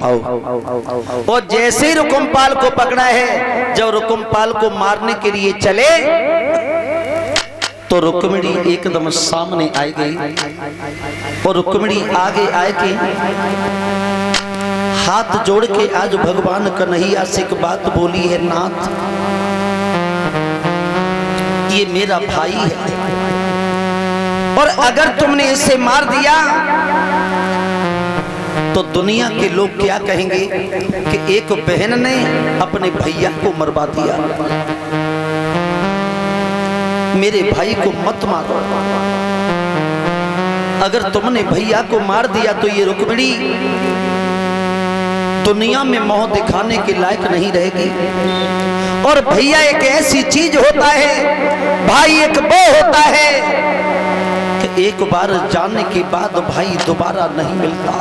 आओ। और जैसे ही रुकुमपाल को पकड़ा है, जब रुकुमपाल को मारने के लिए चले तो रुक्मिणी एकदम सामने आई गई और रुक्मिणी आगे आए के हाथ जोड़ के आज भगवान कन्हैया से एक बात बोली है, नाथ ये मेरा भाई है और अगर तुमने इसे मार दिया तो दुनिया के लोग क्या कहेंगे कि एक बहन ने अपने भैया को मरवा दिया। मेरे भाई को मत मारो, अगर तुमने भैया को मार दिया तो ये रुक्मिणी दुनिया में मोह दिखाने के लायक नहीं रहेगी। और भैया एक ऐसी चीज होता है, भाई एक वो होता है कि एक बार जाने के बाद भाई दोबारा नहीं मिलता।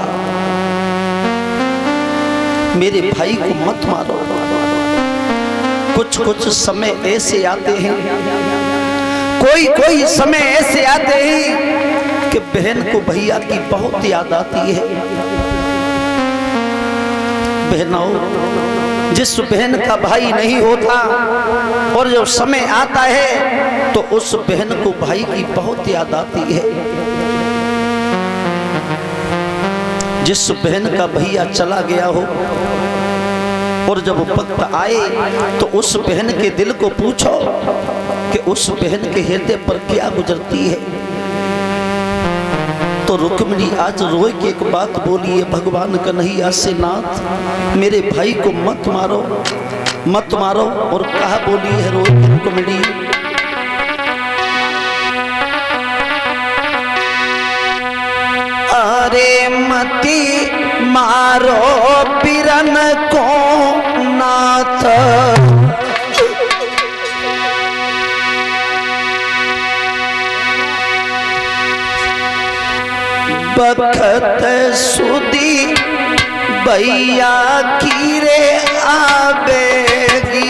मेरे भाई को मत मारो। कुछ कुछ समय ऐसे आते हैं, कोई समय ऐसे आते हैं कि बहन को भैया की बहुत याद आती है। बहनों, जिस बहन का भाई नहीं होता और जब समय आता है तो उस बहन को भाई की बहुत याद आती है। जिस बहन का भैया चला गया हो और जब वक्त आए तो उस बहन के दिल को पूछो कि उस बहन के हृदय पर क्या गुजरती है। तो रुक्मिणी आज रोए के एक बात बोली है भगवान कन्हैया से, नाथ मेरे भाई को मत मारो मत मारो। और कहा बोली है रोए के रुक्मिणी, अरे मती मारो पिरन को नाथ, बखत सुदी भैया की रे आवेगी,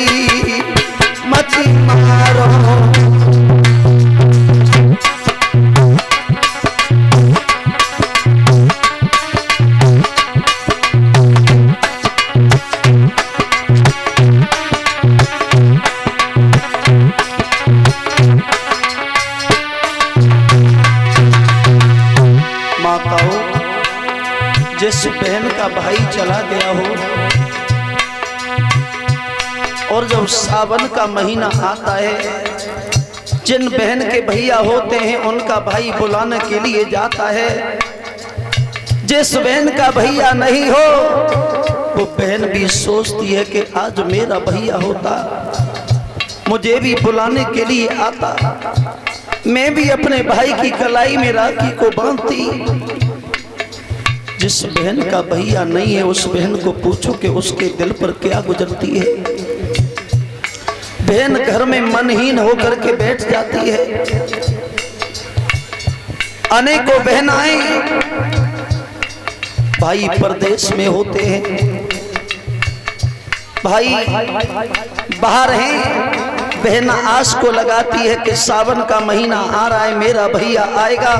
मती मारो। जिस बहन का भाई चला गया हो और जब सावन का महीना आता है, जिन बहन के भैया होते हैं उनका भाई बुलाने के लिए जाता है। जिस बहन का भैया नहीं हो वो बहन भी सोचती है कि आज मेरा भैया होता, मुझे भी बुलाने के लिए आता, मैं भी अपने भाई की कलाई में राखी को बांधती। जिस बहन का भैया नहीं है उस बहन को पूछो कि उसके दिल पर क्या गुजरती है। बहन घर में मनहीन होकर के बैठ जाती है। अनेकों बहनाएं भाई परदेश में होते हैं, भाई बाहर हैं, बहन आस को लगाती है कि सावन का महीना आ रहा है, मेरा भैया आएगा,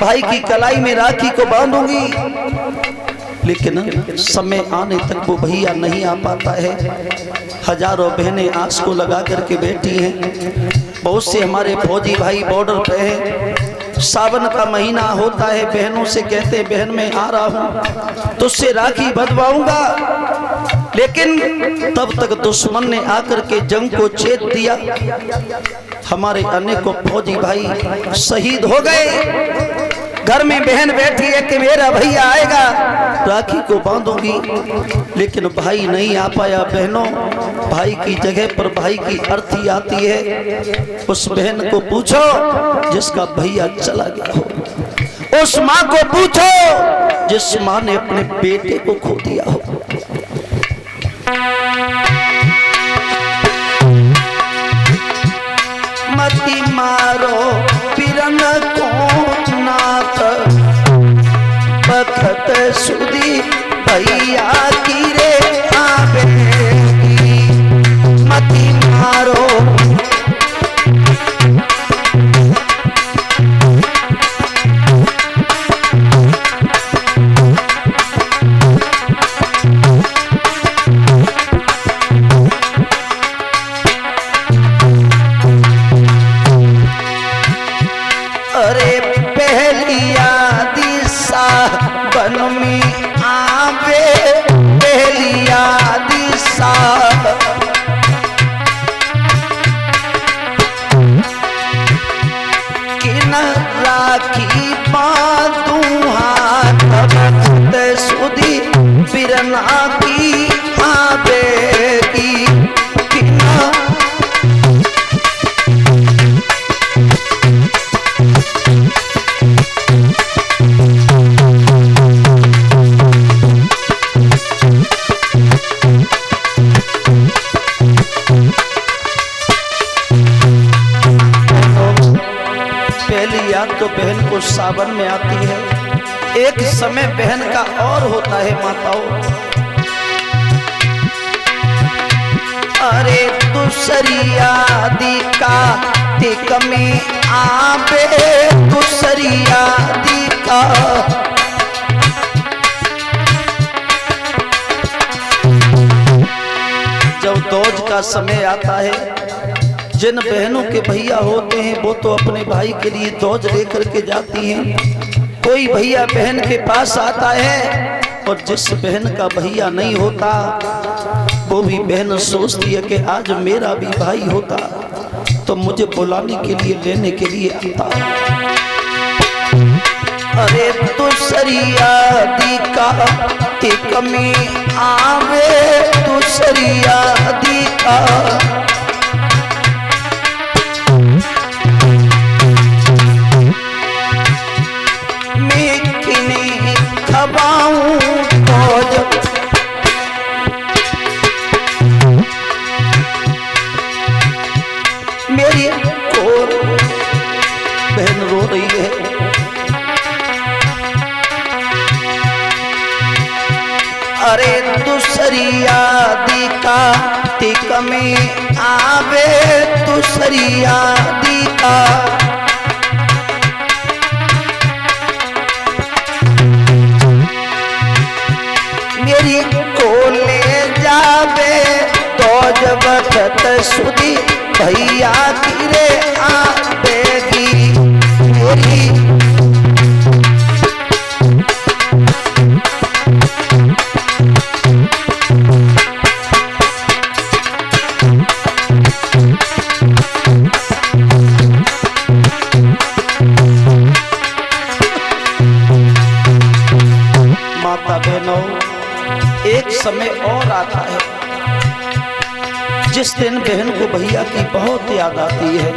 भाई की कलाई में राखी को बांधूंगी। लेकिन समय आने तक वो भैया नहीं आ पाता है। हजारों बहनें आस को लगा करके बैठी हैं। बहुत से हमारे फौजी भाई बॉर्डर पे हैं, सावन का महीना होता है, बहनों से कहते हैं बहन मैं आ रहा हूँ तुझसे राखी बंधवाऊंगा। लेकिन तब तक दुश्मन ने आकर के जंग को छेद दिया, हमारे अनेकों फौजी भाई शहीद हो गए। घर में बहन बैठी है कि मेरा भैया आएगा, राखी को बांधूंगी, लेकिन भाई नहीं आ पाया। बहनों, भाई की जगह पर भाई की अर्थी आती है। उस बहन को पूछो जिसका भैया चला गया हो, उस माँ को पूछो जिस माँ ने अपने बेटे को खो दिया हो। मती मारो पिरन को नाथ, बखत सुदी भैया की रे आवेगी, मती मारो। बिरना की आवेगी किना पहली याद तो बहन को सावन में आती है। एक समय बहन का और होता है माताओं, अरे दूसरी यादी का तिक में आवे, दूसरी यादी का जब दौज का समय आता है, जिन बहनों के भैया होते हैं वो तो अपने भाई के लिए दौज लेकर के जाती हैं। कोई भैया बहन के पास आता है और जिस बहन का भैया नहीं होता वो भी बहन सोचती है कि आज मेरा भी भाई होता तो मुझे बुलाने के लिए लेने के लिए आता। अरे दूसरी यादी का तिक में आवे, दूसरी यादी का मेरी और बहन रो रही है। अरे दूसरी यादी का तिक में आवे, दूसरी यादी का मेरी को ले जावे तो जब तक सुधी भैया किरे आवेगी मेरी। माता बहनों, एक समय और आता है जिस दिन बहन को भैया की बहुत याद आती है।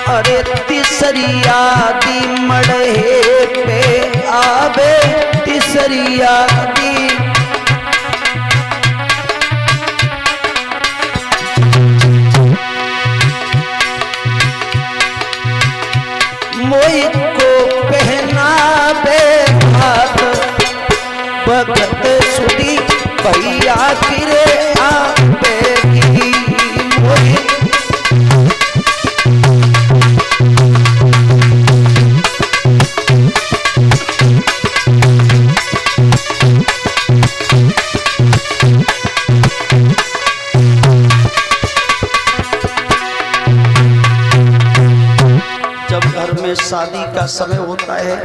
अरे तीसरी यादी मड़हे पे आवे, तीसरी यादी मोई को पहनावे हाथ, भगत सुधी भैया किरे आवेगी मोई। जब घर में शादी का समय होता है,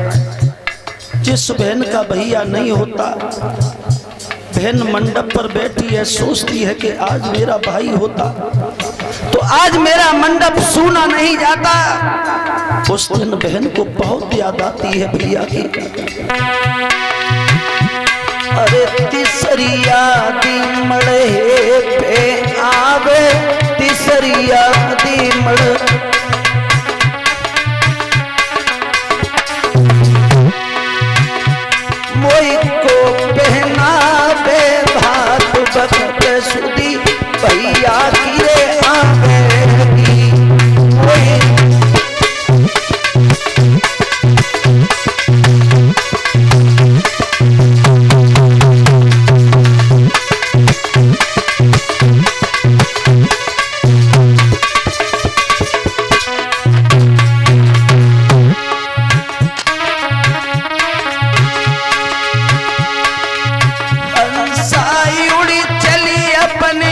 जिस बहन का भैया नहीं होता, बहन मंडप पर बैठी है, सोचती है कि आज मेरा भाई होता तो आज मेरा मंडप सूना नहीं जाता। उस दिन बहन को बहुत याद आती है भैया की। अरे तीसरी यादी मड़हे पे आवे, तीसरी यादी मड़ मोई को पहनावे भात, भगत सुधी भैया किरे आवेगी मोई। अपने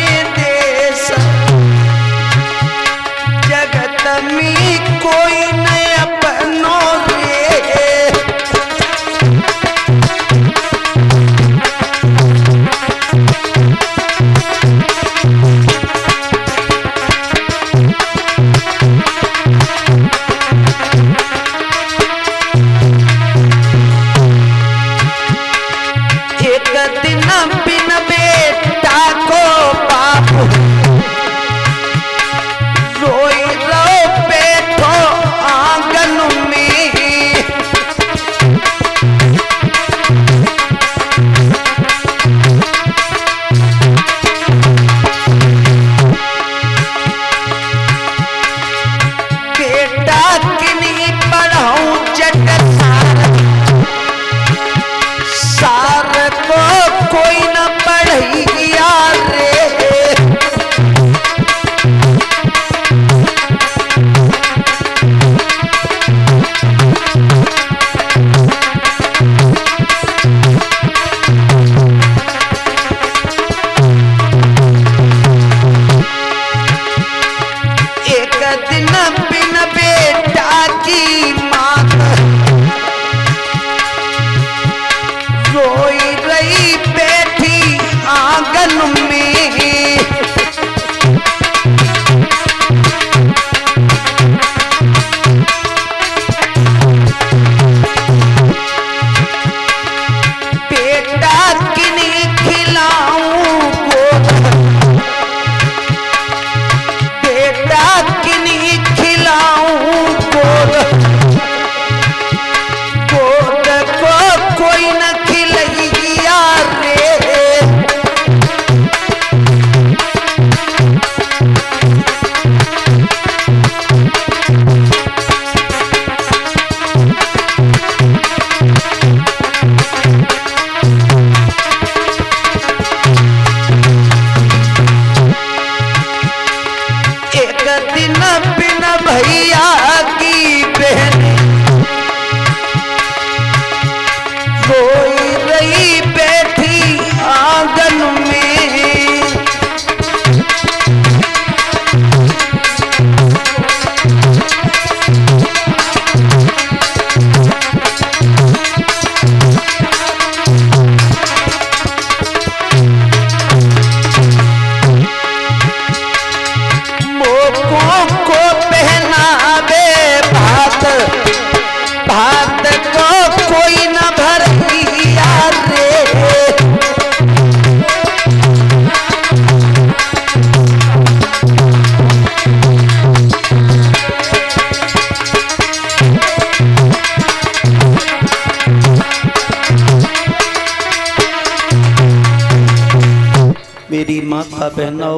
मेरी माता बहनों